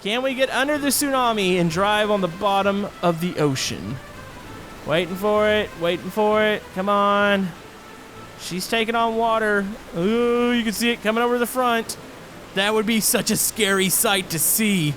Can we get under the tsunami and drive on the bottom of the ocean? Waiting for it, waiting for it. Come on. She's taking on water. Ooh, you can see it coming over the front. That would be such a scary sight to see.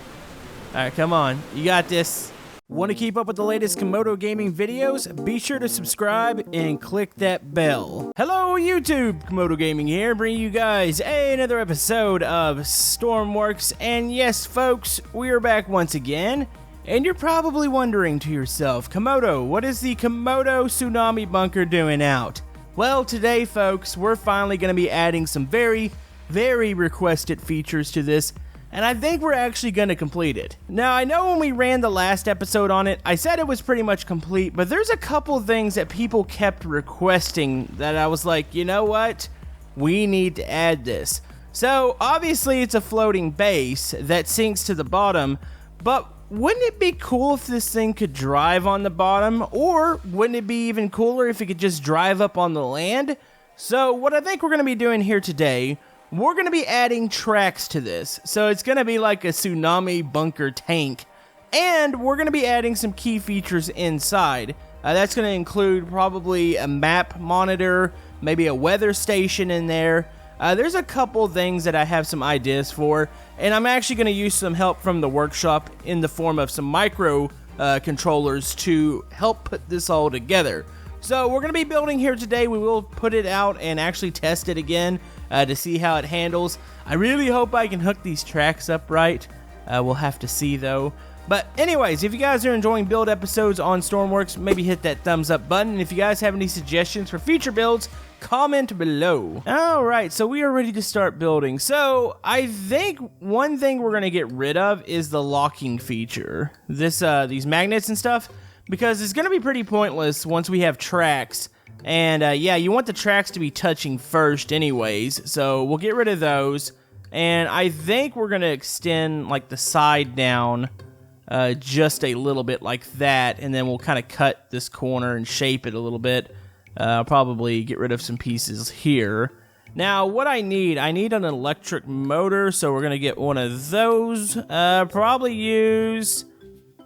All right, come on. You got this. Want to keep up with the latest Camodo Gaming videos? Be sure to subscribe and click that bell. Hello YouTube, Camodo Gaming here, bringing you guys another episode of Stormworks. And yes, folks, we are back once again. And you're probably wondering to yourself, Camodo, what is the Camodo Tsunami bunker doing out? Well, today, folks, we're finally going to be adding some very requested features to this. And I think we're actually going to complete it. Now, I know when we ran the last episode on it, I said it was pretty much complete, but there's a couple things that people kept requesting that I was like, you know what? We need to add this. So, obviously, it's a floating base that sinks to the bottom, but wouldn't it be cool if this thing could drive on the bottom? Or wouldn't it be even cooler if it could just drive up on the land? So, what I think we're going to be doing here today, we're going to be adding tracks to this. So it's going to be like a tsunami bunker tank. And we're going to be adding some key features inside. That's going to include probably a map monitor, maybe a weather station in there. There's a couple things that I have some ideas for. And I'm actually going to use some help from the workshop in the form of some micro controllers to help put this all together. So we're going to be building here today. We will put it out and actually test it again to see how it handles. I really hope I can hook these tracks up right. We'll have to see though. But anyways, if you guys are enjoying build episodes on Stormworks, maybe hit that thumbs up button. And if you guys have any suggestions for future builds, comment below. Alright, so we are ready to start building. So I think one thing we're going to get rid of is the locking feature. These magnets and stuff. Because it's going to be pretty pointless once we have tracks. And yeah, you want the tracks to be touching first anyways. So we'll get rid of those. And I think we're going to extend like the side down just a little bit like that. And then we'll kind of cut this corner and shape it a little bit. I'll probably get rid of some pieces here. Now, what I need an electric motor. So we're going to get one of those. Probably use...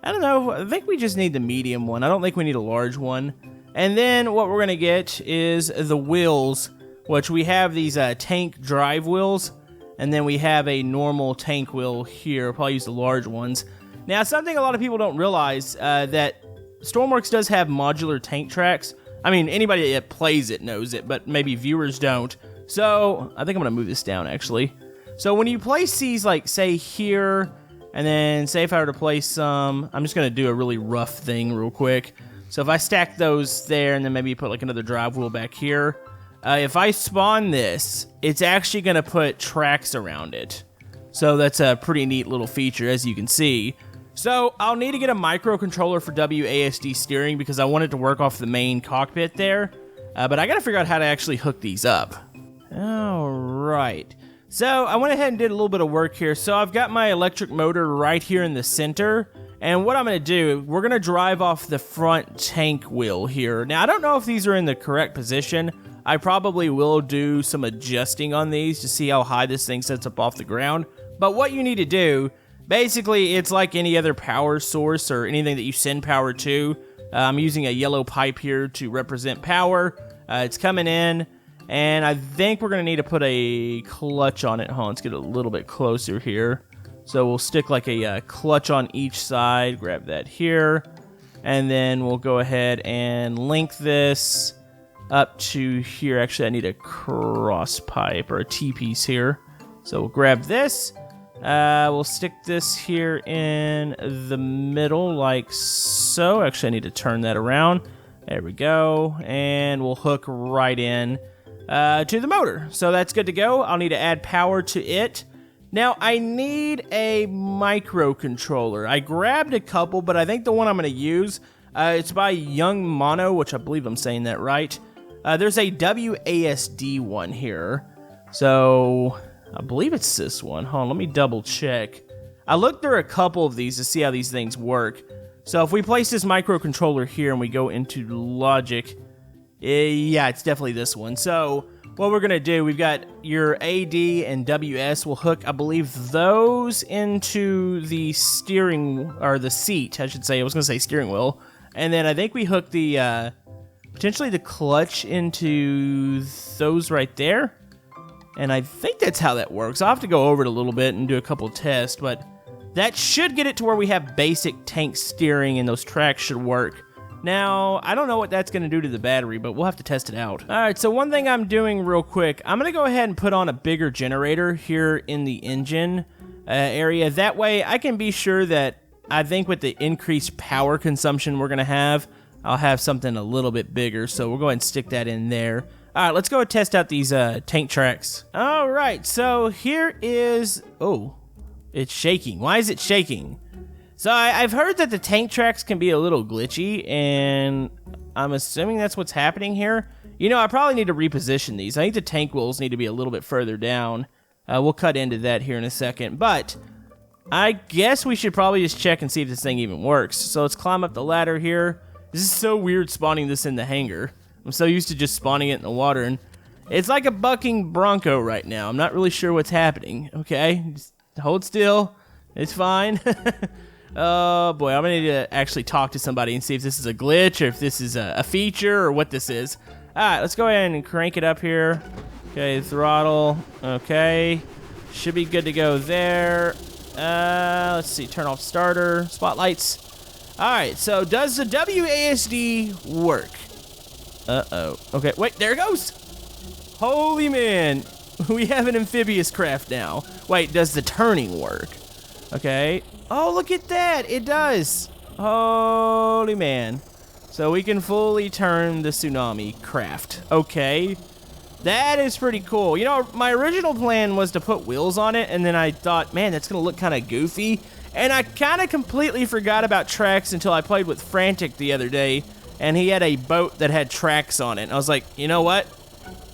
I don't know, I think we just need the medium one. I don't think we need a large one. And then what we're going to get is the wheels, which we have these tank drive wheels. And then we have a normal tank wheel here. I'll probably use the large ones. Now, something a lot of people don't realize, that Stormworks does have modular tank tracks. I mean, anybody that plays it knows it, but maybe viewers don't. So, I think I'm going to move this down, actually. So, when you place these, like, say, here... And then, say if I were to place some, I'm just going to do a really rough thing real quick. So if I stack those there, and then maybe put like another drive wheel back here. If I spawn this, it's actually going to put tracks around it. So that's a pretty neat little feature, as you can see. So I'll need to get a microcontroller for WASD steering, because I want it to work off the main cockpit there. But I got to figure out how to actually hook these up. Alright. So, I went ahead and did a little bit of work here. So, I've got my electric motor right here in the center. And what I'm going to do, we're going to drive off the front tank wheel here. Now, I don't know if these are in the correct position. I probably will do some adjusting on these to see how high this thing sets up off the ground. But what you need to do, basically, it's like any other power source or anything that you send power to. I'm using a yellow pipe here to represent power. It's coming in. And I think we're going to need to put a clutch on it. Hold on, let's get a little bit closer here. So we'll stick like a clutch on each side. Grab that here. And then we'll go ahead and link this up to here. Actually, I need a cross pipe or a T-piece here. So we'll grab this. We'll stick this here in the middle like so. Actually, I need to turn that around. There we go. And we'll hook right in to the motor. So that's good to go. I'll need to add power to it. Now, I need a microcontroller. I grabbed a couple, but I think the one I'm going to use, it's by Young Mono, which I believe I'm saying that right. There's a WASD one here. So, I believe it's this one. Hold on, let me double check. I looked through a couple of these to see how these things work. So, if we place this microcontroller here and we go into logic... yeah, it's definitely this one. So, what we're going to do, we've got your AD and WS. We'll hook, I believe, those into the steering, or the seat, I should say. I was going to say steering wheel. And then I think we hook the, potentially the clutch into those right there. And I think that's how that works. I'll have to go over it a little bit and do a couple tests, but that should get it to where we have basic tank steering and those tracks should work. Now, I don't know what that's going to do to the battery, but we'll have to test it out. All right, so one thing I'm doing real quick, I'm going to go ahead and put on a bigger generator here in the engine area. That way, I can be sure that I think with the increased power consumption we're going to have, I'll have something a little bit bigger, so we'll go ahead and stick that in there. All right, let's go test out these tank tracks. All right, so here is... Oh, it's shaking. Why is it shaking? So I've heard that the tank tracks can be a little glitchy, and I'm assuming that's what's happening here. You know, I probably need to reposition these. I think the tank wheels need to be a little bit further down. We'll cut into that here in a second, but I guess we should probably just check and see if this thing even works. So let's climb up the ladder here. This is so weird spawning this in the hangar. I'm so used to just spawning it in the water, and it's like a bucking bronco right now. I'm not really sure what's happening, okay? Just hold still. It's fine. Oh, boy, I'm going to need to actually talk to somebody and see if this is a glitch or if this is a feature or what this is. All right, let's go ahead and crank it up here. Okay, throttle. Okay. Should be good to go there. Let's see, turn off starter, spotlights. All right, so does the WASD work? Uh-oh. Okay, wait, there it goes. Holy man, we have an amphibious craft now. Wait, does the turning work? Okay. Oh, look at that, it does. Holy man. So we can fully turn the Tsunami craft. Okay. That is pretty cool. You know, my original plan was to put wheels on it, and then I thought, man, that's gonna look kind of goofy. And I kind of completely forgot about tracks until I played with Frantic the other day, and he had a boat that had tracks on it. And I was like, you know what?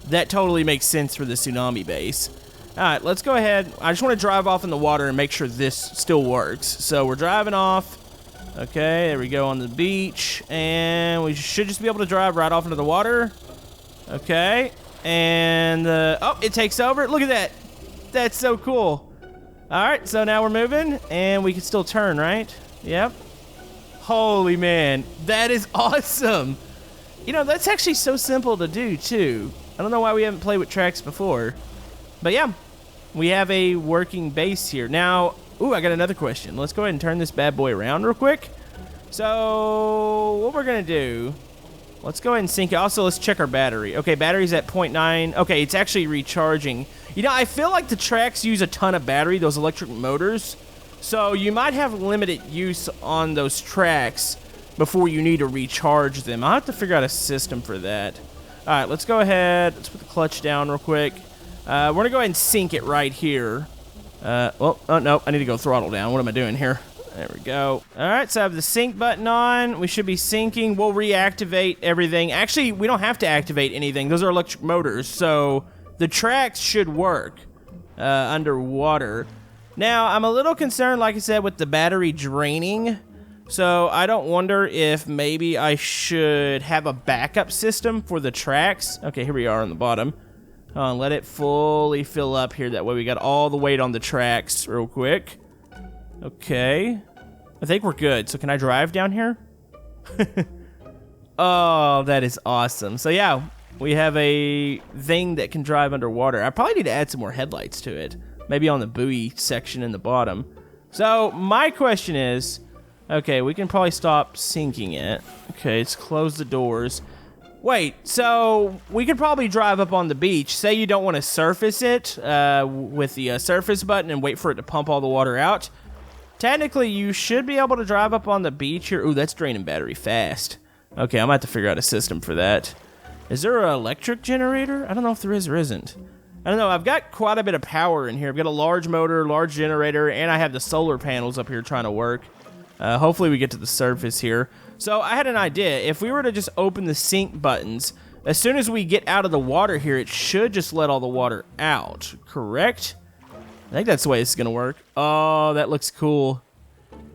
That totally makes sense for the Tsunami base. All right, let's go ahead. I just want to drive off in the water and make sure this still works. So we're driving off. Okay, there we go on the beach. And we should just be able to drive right off into the water. Okay. And, oh, it takes over. Look at that. That's so cool. All right, so now we're moving, and we can still turn, right? Yep. Holy man, that is awesome. You know, that's actually so simple to do, too. I don't know why we haven't played with tracks before. But yeah, we have a working base here. Now, ooh, I got another question. Let's go ahead and turn this bad boy around real quick. So, what we're going to do, let's go ahead and sync it. Also, let's check our battery. Okay, battery's at 0.9. Okay, it's actually recharging. You know, I feel like the tracks use a ton of battery, those electric motors. So you might have limited use on those tracks before you need to recharge them. I'll have to figure out a system for that. All right, let's go ahead. Let's put the clutch down real quick. We're going to go ahead and sync it right here. Oh, no, I need to go throttle down. What am I doing here? There we go. All right, so I have the sync button on. We should be syncing. We'll reactivate everything. Actually, we don't have to activate anything. Those are electric motors, so the tracks should work underwater. Now, I'm a little concerned, like I said, with the battery draining. So I don't wonder if maybe I should have a backup system for the tracks. Okay, here we are on the bottom. Let it fully fill up here. That way we got all the weight on the tracks real quick. Okay. I think we're good. So can I drive down here? Oh, that is awesome. So yeah, we have a thing that can drive underwater. I probably need to add some more headlights to it. Maybe on the buoy section in the bottom. So my question is, okay, we can probably stop sinking it. Okay, let's close the doors. Wait, so we could probably drive up on the beach. Say you don't want to surface it with the surface button and wait for it to pump all the water out. Technically, you should be able to drive up on the beach here. Ooh, that's draining battery fast. Okay, I'm going to have to figure out a system for that. Is there an electric generator? I don't know if there is or isn't. I don't know. I've got quite a bit of power in here. I've got a large motor, large generator, and I have the solar panels up here trying to work. Hopefully we get to the surface here. So I had an idea. If we were to just open the sync buttons, as soon as we get out of the water here, it should just let all the water out. Correct? I think that's the way it's going to work. Oh, that looks cool.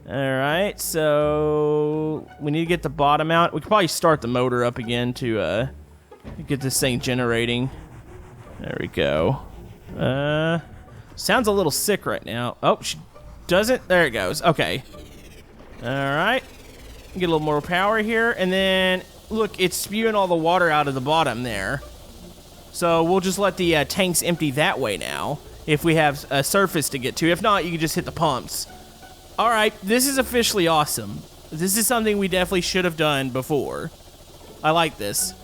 All right, so we need to get the bottom out. We could probably start the motor up again to get this thing generating. There we go. Sounds a little sick right now. Oh, she doesn't. There it goes. Okay. All right. Get a little more power here. And then, look, it's spewing all the water out of the bottom there. So we'll just let the tanks empty that way now, if we have a surface to get to. If not, you can just hit the pumps. All right, this is officially awesome. This is something we definitely should have done before. I like this.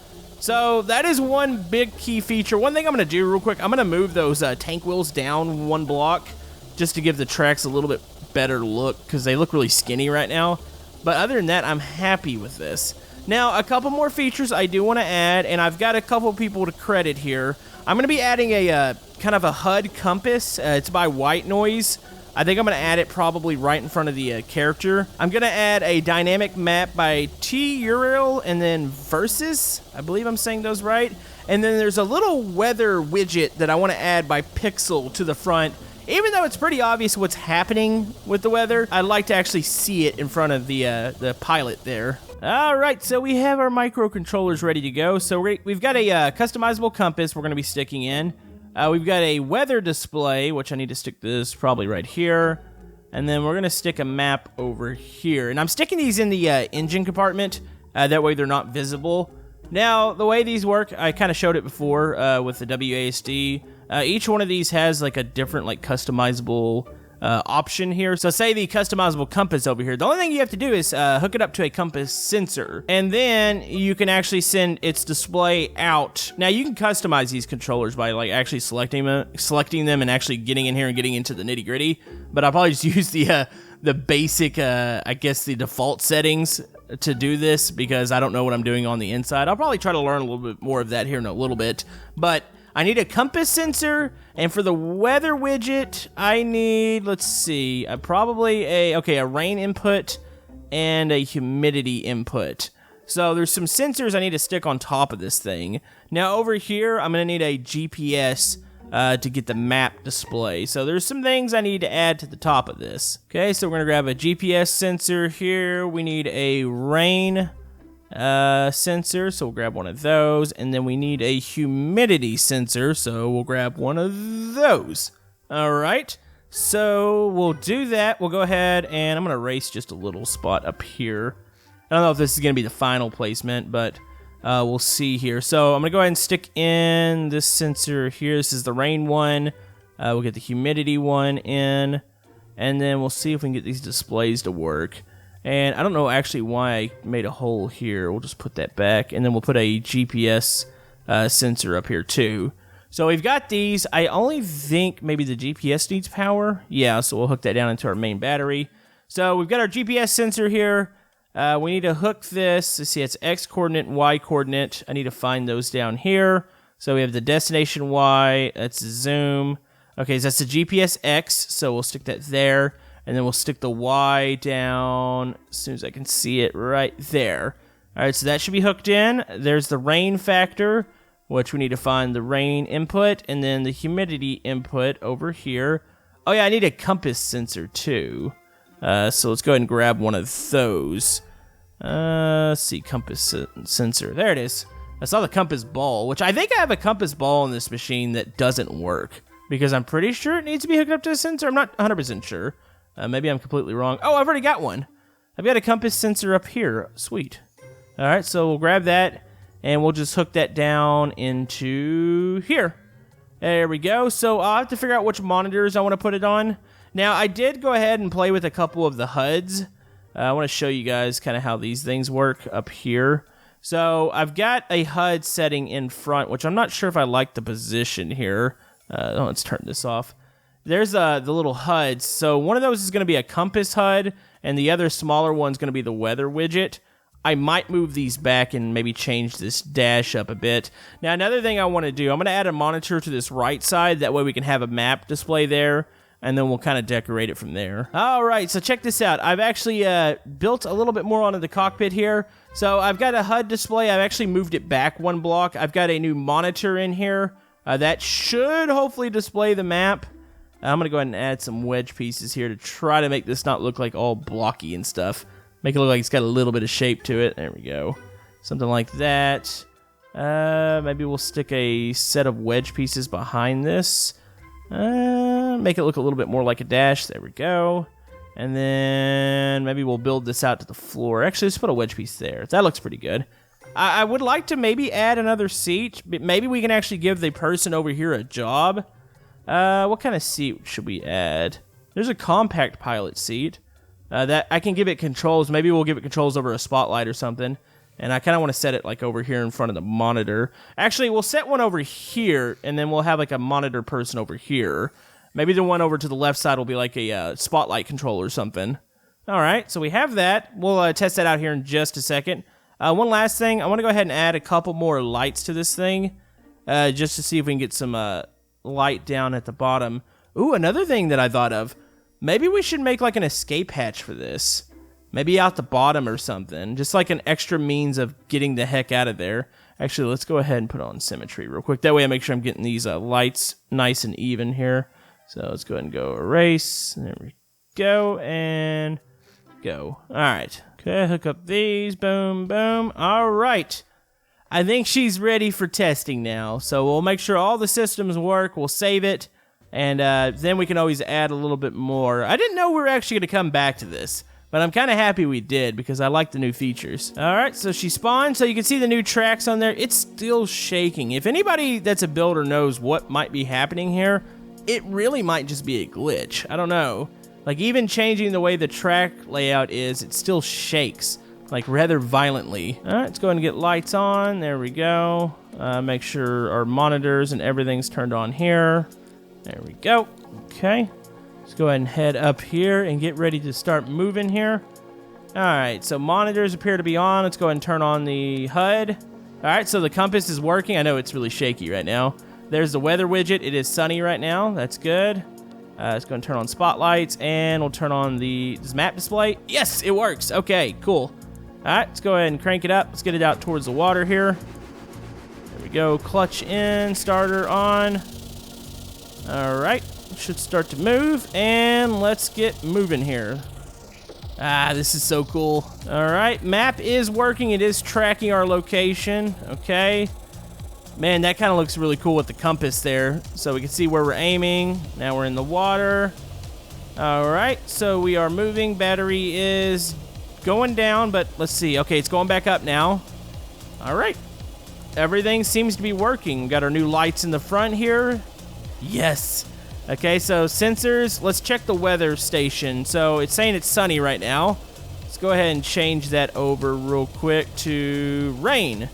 So that is one big key feature. One thing I'm going to do real quick, I'm going to move those tank wheels down one block just to give the tracks a little bit better look, because they look really skinny right now. But other than that, I'm happy with this. Now, a couple more features I do want to add, and I've got a couple people to credit here. I'm going to be adding a kind of a HUD compass. It's by White Noise. I think I'm going to add it probably right in front of the character. I'm going to add a dynamic map by T-Uriel and then Versus. I believe I'm saying those right. And then there's a little weather widget that I want to add by Pixel to the front. Even though it's pretty obvious what's happening with the weather, I'd like to actually see it in front of the pilot there. All right, so we have our microcontrollers ready to go. So we've got a customizable compass we're going to be sticking in. We've got a weather display, which I need to stick this probably right here. And then we're going to stick a map over here. And I'm sticking these in the engine compartment. That way they're not visible. Now, the way these work, I kind of showed it before with the WASD. Each one of these has like a different like customizable option here. So say the customizable compass over here. The only thing you have to do is hook it up to a compass sensor, and then you can actually send its display out. Now you can customize these controllers by like actually selecting them and actually getting in here and getting into the nitty gritty. But I'll probably just use the basic, I guess the default settings to do this, because I don't know what I'm doing on the inside. I'll probably try to learn a little bit more of that here in a little bit, but I need a compass sensor, and for the weather widget, I need, let's see, probably a rain input and a humidity input. So there's some sensors I need to stick on top of this thing. Now over here, I'm going to need a GPS to get the map display. So there's some things I need to add to the top of this. Okay, so we're going to grab a GPS sensor here. We need a rain sensor, so we'll grab one of those, and then we need a humidity sensor, so we'll grab one of those. All right, so we'll do that. We'll go ahead and I'm gonna erase just a little spot up here. I don't know if this is gonna be the final placement, but we'll see here. So I'm gonna go ahead and stick in this sensor here. This is the rain one. We'll get the humidity one in, and then we'll see if we can get these displays to work. And I don't know actually why I made a hole here. We'll just put that back, and then we'll put a GPS sensor up here too. So we've got these. I only think maybe the GPS needs power. Yeah, so we'll hook that down into our main battery. So we've got our GPS sensor here. We need to hook this. Let's see, it's X coordinate and Y coordinate. I need to find those down here. So we have the destination Y. That's zoom. Okay, so that's the GPS X. So we'll stick that there. And then we'll stick the Y down as soon as I can see it right there. All right, so that should be hooked in. There's the rain factor, which we need to find the rain input, and then the humidity input over here. Oh yeah, I need a compass sensor too. So let's go ahead and grab one of those. Let's see, compass sensor. There it is. I saw the compass ball, which I think I have a compass ball in this machine that doesn't work, because I'm pretty sure it needs to be hooked up to a sensor. I'm not 100% sure. Maybe I'm completely wrong. Oh, I've already got one. I've got a compass sensor up here. Sweet. All right, so we'll grab that, and we'll just hook that down into here. There we go. So I'll have to figure out which monitors I want to put it on. Now, I did go ahead and play with a couple of the HUDs. I want to show you guys kind of how these things work up here. So I've got a HUD setting in front, which I'm not sure if I like the position here. Let's turn this off. There's the little HUDs. So one of those is going to be a compass HUD, and the other smaller one's going to be the weather widget. I might move these back and maybe change this dash up a bit. Now, another thing I want to do, I'm going to add a monitor to this right side. That way we can have a map display there, and then we'll kind of decorate it from there. All right, so check this out. I've actually built a little bit more onto the cockpit here. So I've got a HUD display. I've actually moved it back one block. I've got a new monitor in here. That should hopefully display the map. I'm going to go ahead and add some wedge pieces here to try to make this not look like all blocky and stuff. Make it look like it's got a little bit of shape to it. There we go. Something like that. Maybe we'll stick a set of wedge pieces behind this. Make it look a little bit more like a dash. There we go. And then maybe we'll build this out to the floor. Actually, let's put a wedge piece there. That looks pretty good. I would like to maybe add another seat. But maybe we can actually give the person over here a job. What kind of seat should we add? There's a compact pilot seat. That I can give it controls. Maybe we'll give it controls over a spotlight or something. And I kind of want to set it like over here in front of the monitor. Actually, we'll set one over here, and then we'll have like a monitor person over here. Maybe the one over to the left side will be like a spotlight control or something. All right, so we have that. We'll test that out here in just a second. One last thing, I want to go ahead and add a couple more lights to this thing, just to see if we can get some light down at the bottom. Ooh, another thing that I thought of. Maybe we should make like an escape hatch for this. Maybe out the bottom or something. Just like an extra means of getting the heck out of there. Actually, let's go ahead and put on symmetry real quick. That way I make sure I'm getting these lights nice and even here. So let's go ahead and go erase. There we go. And go. All right. Okay, hook up these. Boom, boom. All right. I think she's ready for testing now. So we'll make sure all the systems work. We'll save it. And then we can always add a little bit more. I didn't know we were actually going to come back to this. But I'm kind of happy we did because I like the new features. All right, so she spawned. So you can see the new tracks on there. It's still shaking. If anybody that's a builder knows what might be happening here, it really might just be a glitch. I don't know. Like even changing the way the track layout is, it still shakes like rather violently. All right, let's go ahead and get lights on. There we go. Make sure our monitors and everything's turned on here. There we go. Okay. Let's go ahead and head up here and get ready to start moving here. All right, so monitors appear to be on. Let's go ahead and turn on the HUD. All right, so the compass is working. I know it's really shaky right now. There's the weather widget. It is sunny right now. That's good. Let's go and turn on spotlights, and we'll turn on the map display. Yes, it works. Okay, cool. All right, let's go ahead and crank it up. Let's get it out towards the water here. There we go. Clutch in, starter on. All right, should start to move, and let's get moving here. Ah, this is so cool. All right, map is working. It is tracking our location. Okay. Man, that kind of looks really cool with the compass there. So we can see where we're aiming. Now we're in the water. All right, so we are moving. Battery is going down, but let's see. Okay, it's going back up now. All right. Everything seems to be working. We got our new lights in the front here. Yes. Okay, so sensors. Let's check the weather station. So it's saying it's sunny right now. Let's go ahead and change that over real quick to rain.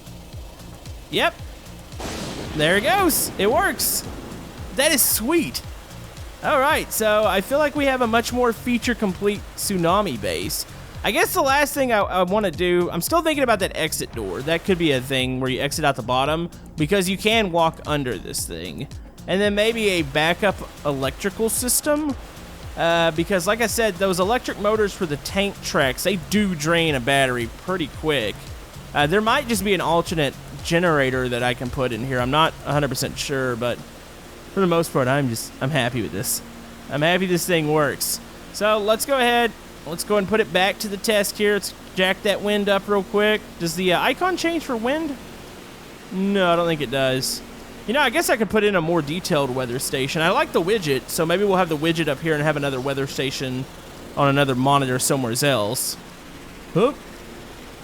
Yep. There it goes. It works. That is sweet. All right, so I feel like we have a much more feature-complete Tsunami base. I guess the last thing I want to do, I'm still thinking about that exit door. That could be a thing where you exit out the bottom because you can walk under this thing. And then maybe a backup electrical system. Because like I said, those electric motors for the tank tracks, they do drain a battery pretty quick. There might just be an alternate generator that I can put in here. I'm not 100% sure, but for the most part, I'm happy with this. I'm happy this thing works. So let's go ahead. Let's go and put it back to the test here. Let's jack that wind up real quick. Does the icon change for wind? No, I don't think it does. You know, I guess I could put in a more detailed weather station. I like the widget, so maybe we'll have the widget up here and have another weather station on another monitor somewhere else. Oop.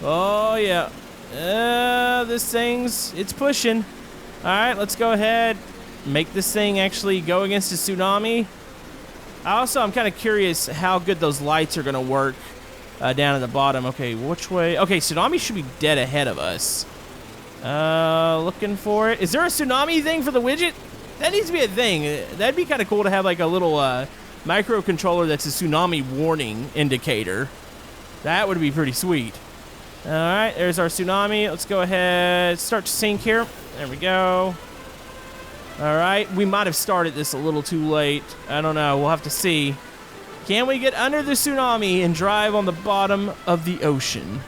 Oh, yeah. This thing's, it's pushing. All right, let's go ahead. Make this thing actually go against a tsunami. I'm kind of curious how good those lights are going to work down at the bottom. Okay, which way? Okay, tsunami should be dead ahead of us. Looking for it. Is there a tsunami thing for the widget? That needs to be a thing. That'd be kind of cool to have like a little microcontroller that's a tsunami warning indicator. That would be pretty sweet. All right, there's our tsunami. Let's go ahead, start to sink here. There we go. All right, we might have started this a little too late. I don't know, we'll have to see. Can we get under the tsunami and drive on the bottom of the ocean?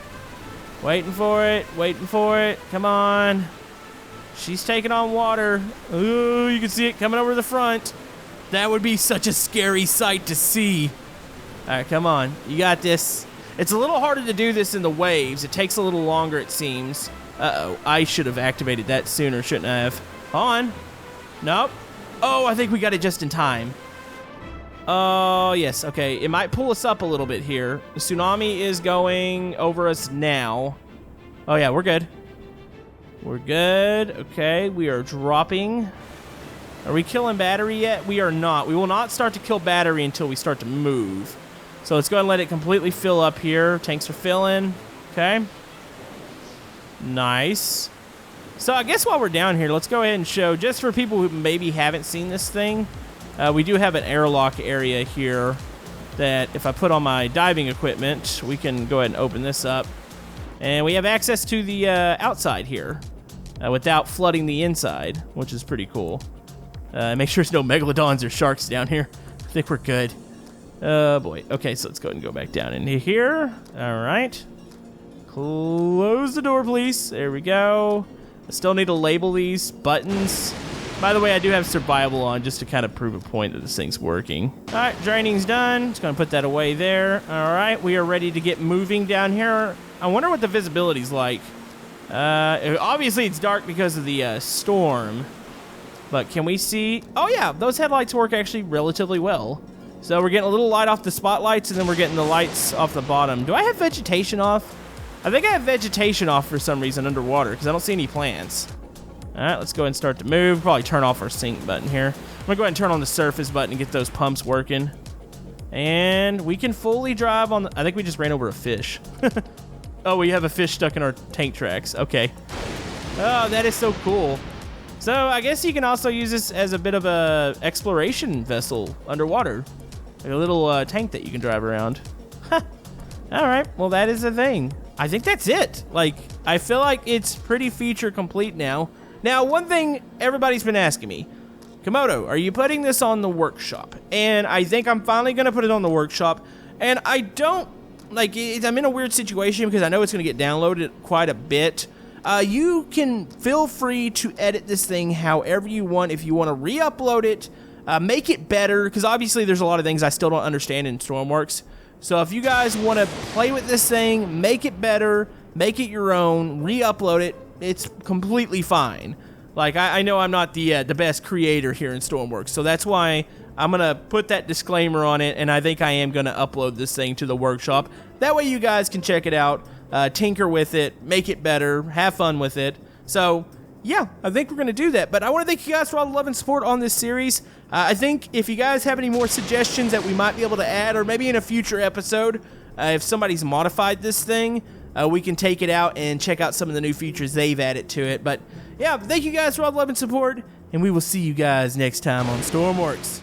Waiting for it, waiting for it. Come on. She's taking on water. Ooh, you can see it coming over the front. That would be such a scary sight to see. All right, come on. You got this. It's a little harder to do this in the waves. It takes a little longer, it seems. Uh-oh, I should have activated that sooner, shouldn't I have? On. Nope. Oh, I think we got it just in time. Oh, yes, okay. It might pull us up a little bit here. The tsunami is going over us now. Oh, yeah, we're good. We're good. Okay, we are dropping. Are we killing battery yet? We are not. We will not start to kill battery until we start to move. So let's go ahead and let it completely fill up here. Tanks are filling. Okay. Nice. So I guess while we're down here, let's go ahead and show, just for people who maybe haven't seen this thing, we do have an airlock area here that if I put on my diving equipment, we can go ahead and open this up. And we have access to the outside here without flooding the inside, which is pretty cool. Make sure there's no megalodons or sharks down here. I think we're good. Oh, boy. Okay, so let's go ahead and go back down into here. All right. Close the door, please. There we go. I still need to label these buttons. By the way, I do have survival on just to kind of prove a point that this thing's working. All right, draining's done. Just going to put that away there. All right, we are ready to get moving down here. I wonder what the visibility's like. Obviously, it's dark because of the storm. But can we see? Oh, yeah, those headlights work actually relatively well. So we're getting a little light off the spotlights, and then we're getting the lights off the bottom. Do I have vegetation off? I think I have vegetation off for some reason underwater because I don't see any plants. All right, let's go ahead and start to move. Probably turn off our sync button here. I'm going to go ahead and turn on the surface button and get those pumps working. And we can fully drive on the... I think we just ran over a fish. Oh, we have a fish stuck in our tank tracks. Okay. Oh, that is so cool. So I guess you can also use this as a bit of a exploration vessel underwater. Like a little tank that you can drive around. All right, well, that is the thing. I think that's it. Like, I feel like it's pretty feature complete now. Now, one thing everybody's been asking me, Camodo, are you putting this on the workshop? And I think I'm finally going to put it on the workshop. And I don't, like, I'm in a weird situation because I know it's going to get downloaded quite a bit. You can feel free to edit this thing however you want. If you want to re-upload it, make it better, because obviously there's a lot of things I still don't understand in Stormworks. So if you guys want to play with this thing, make it better, make it your own, re-upload it, it's completely fine. Like, I know I'm not the best creator here in Stormworks, so that's why I'm going to put that disclaimer on it, and I think I am going to upload this thing to the workshop. That way you guys can check it out, tinker with it, make it better, have fun with it. So, yeah, I think we're going to do that. But I want to thank you guys for all the love and support on this series. I think if you guys have any more suggestions that we might be able to add, or maybe in a future episode, if somebody's modified this thing, we can take it out and check out some of the new features they've added to it. But, yeah, thank you guys for all the love and support, and we will see you guys next time on Stormworks.